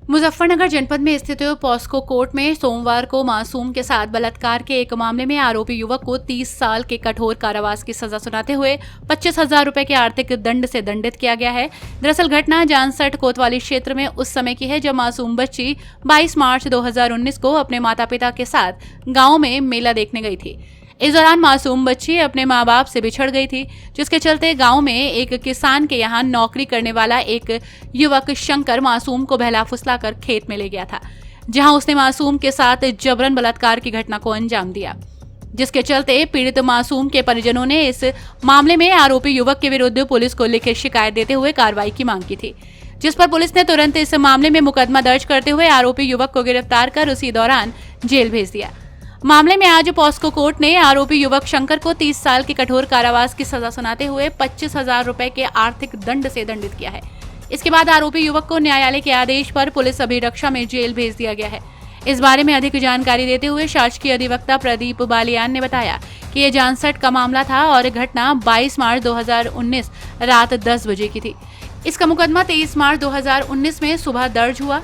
मुजफ्फरनगर जनपद में स्थित पॉस्को कोर्ट में सोमवार को मासूम के साथ बलात्कार के एक मामले में आरोपी युवक को 30 साल के कठोर कारावास की सजा सुनाते हुए 25,000 रुपए के आर्थिक दंड से दंडित किया गया है। दरअसल घटना जानसठ कोतवाली क्षेत्र में उस समय की है जब मासूम बच्ची 22 मार्च 2019 को अपने माता पिता के साथ गाँव में मेला देखने गई थी। इस दौरान मासूम बच्ची अपने माँ बाप से बिछड़ गई थी, जिसके चलते गांव में एक किसान के यहाँ नौकरी करने वाला एक युवक शंकर मासूम को बहला फुसलाकर खेत में ले गया था, जहां उसने मासूम के साथ जबरन बलात्कार की घटना को अंजाम दिया, जिसके चलते पीड़ित मासूम के परिजनों ने इस मामले में आरोपी युवक के विरुद्ध पुलिस को लिखित शिकायत देते हुए कार्रवाई की मांग की थी, जिस पर पुलिस ने तुरंत इस मामले में मुकदमा दर्ज करते हुए आरोपी युवक को गिरफ्तार कर उसी दौरान जेल भेज दिया। मामले में आज पॉस्को कोर्ट ने आरोपी युवक शंकर को 30 साल के कठोर कारावास की सजा सुनाते हुए 25,000 रुपए के आर्थिक दंड से दंडित किया है। इसके बाद आरोपी युवक को न्यायालय के आदेश पर पुलिस अभिरक्षा में जेल भेज दिया गया है। इस बारे में अधिक जानकारी देते हुए शासकीय अधिवक्ता प्रदीप बालियान ने बताया कि ये जानसठ का मामला था और घटना 22 मार्च 2019 रात 10 बजे की थी। इसका मुकदमा 23 मार्च 2019 में सुबह दर्ज हुआ।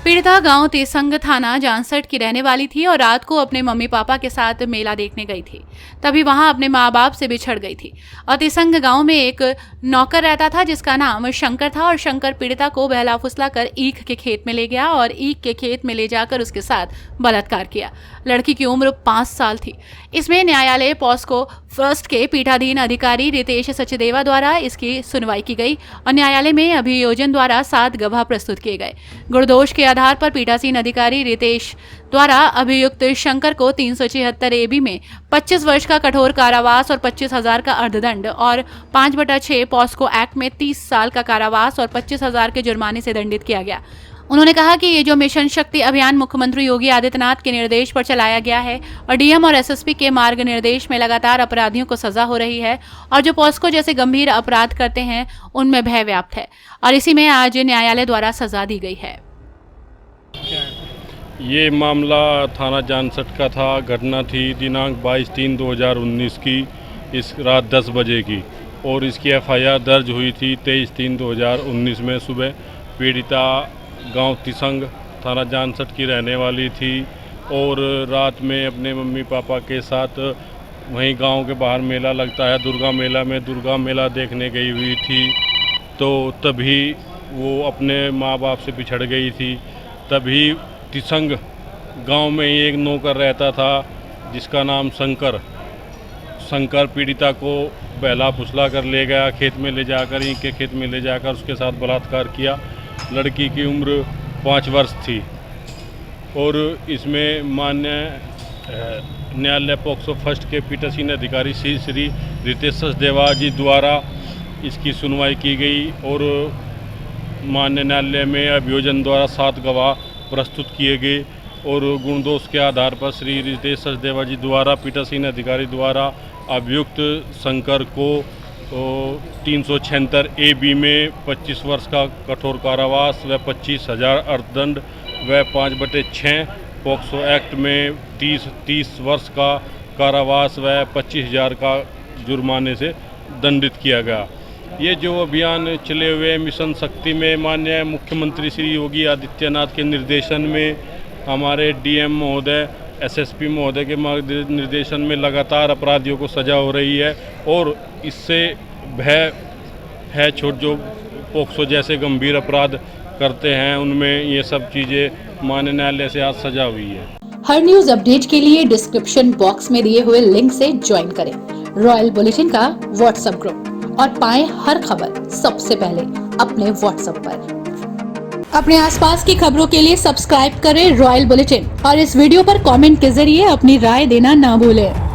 पीड़िता गांव तेसंग थाना जानसठ की रहने वाली थी और रात को अपने मम्मी पापा के साथ मेला देखने गई थी। तभी वहां अपने माँ बाप से बिछड़ गई थी और तेसंग गांव में एक नौकर रहता था जिसका नाम शंकर था और शंकर पीड़िता को बहला फुसला कर ईख के खेत में ले गया और ईख के खेत में ले जाकर उसके साथ बलात्कार किया। लड़की की उम्र 5 साल थी। इसमें न्यायालय पॉस्को फर्स्ट के पीठाधीन अधिकारी रितेश सचदेवा द्वारा इसकी सुनवाई की गई और न्यायालय में अभियोजन द्वारा 7 गवाह प्रस्तुत किए गए। गुणदोष के आधार पर पीठासीन अधिकारी रितेश द्वारा अभियुक्त शंकर को 376 AB में 25 वर्ष का कठोर कारावास और 25,000 का अर्धदंड और 5/6 पॉस्को एक्ट में 30 साल का कारावास और 25,000 के जुर्माने से दंडित किया गया। उन्होंने कहा कि ये जो मिशन शक्ति अभियान मुख्यमंत्री योगी आदित्यनाथ के निर्देश पर चलाया गया है और डीएम और एसएसपी के मार्ग निर्देश में लगातार अपराधियों को सजा हो रही है और जो पॉस्को जैसे गंभीर अपराध करते हैं उनमें भय व्याप्त है और इसी में आज न्यायालय द्वारा सजा दी गई है। ये मामला थाना जानसठ का था। घटना थी दिनांक 22/3/2019 की इस रात 10 बजे की और इसकी एफआईआर दर्ज हुई थी 23/3/2019 में सुबह। पीड़िता गांव तिसंग थाना जानसठ की रहने वाली थी और रात में अपने मम्मी पापा के साथ वहीं गांव के बाहर मेला लगता है दुर्गा मेला में दुर्गा मेला देखने गई हुई थी। तो तभी वो अपने माँ बाप से बिछड़ गई थी। तभी तिसंग गांव में एक नौकर रहता था जिसका नाम शंकर पीड़िता को बहला फुसला कर ले गया, खेत में ले जाकर ईंख के खेत में ले जाकर उसके साथ बलात्कार किया। लड़की की उम्र 5 वर्ष थी और इसमें माननीय न्यायालय पॉक्सो फर्स्ट के पीठासीन अधिकारी श्री रितेश सचदेवा जी द्वारा इसकी सुनवाई की गई और माननीय न्यायालय में अभियोजन द्वारा 7 गवाह प्रस्तुत किए गए और गुणदोष के आधार पर श्री रितेश सचदेवा जी द्वारा पीठासीन अधिकारी द्वारा अभियुक्त शंकर को 376 AB में 25 वर्ष का कठोर कारावास व 25,000 अर्थदंड व 5/6 पॉक्सो एक्ट में 30 वर्ष का कारावास व 25,000 का जुर्माने से दंडित किया गया। ये जो अभियान चले हुए मिशन शक्ति में माननीय मुख्यमंत्री श्री योगी आदित्यनाथ के निर्देशन में हमारे डीएम महोदय एसएसपी महोदय के निर्देशन में लगातार अपराधियों को सजा हो रही है और इससे भय है जो पोक्सो जैसे गंभीर अपराध करते हैं उनमें ये सब चीज़ें माननीय न्यायालय से आज सजा हुई है। हर न्यूज अपडेट के लिए डिस्क्रिप्शन बॉक्स में दिए हुए लिंक से ज्वाइन करें रॉयल बुलेटिन का व्हाट्सएप ग्रुप और पाएं हर खबर सबसे पहले अपने व्हाट्सएप पर। अपने आसपास की खबरों के लिए सब्सक्राइब करें रॉयल बुलेटिन और इस वीडियो पर कमेंट के जरिए अपनी राय देना ना भूलें।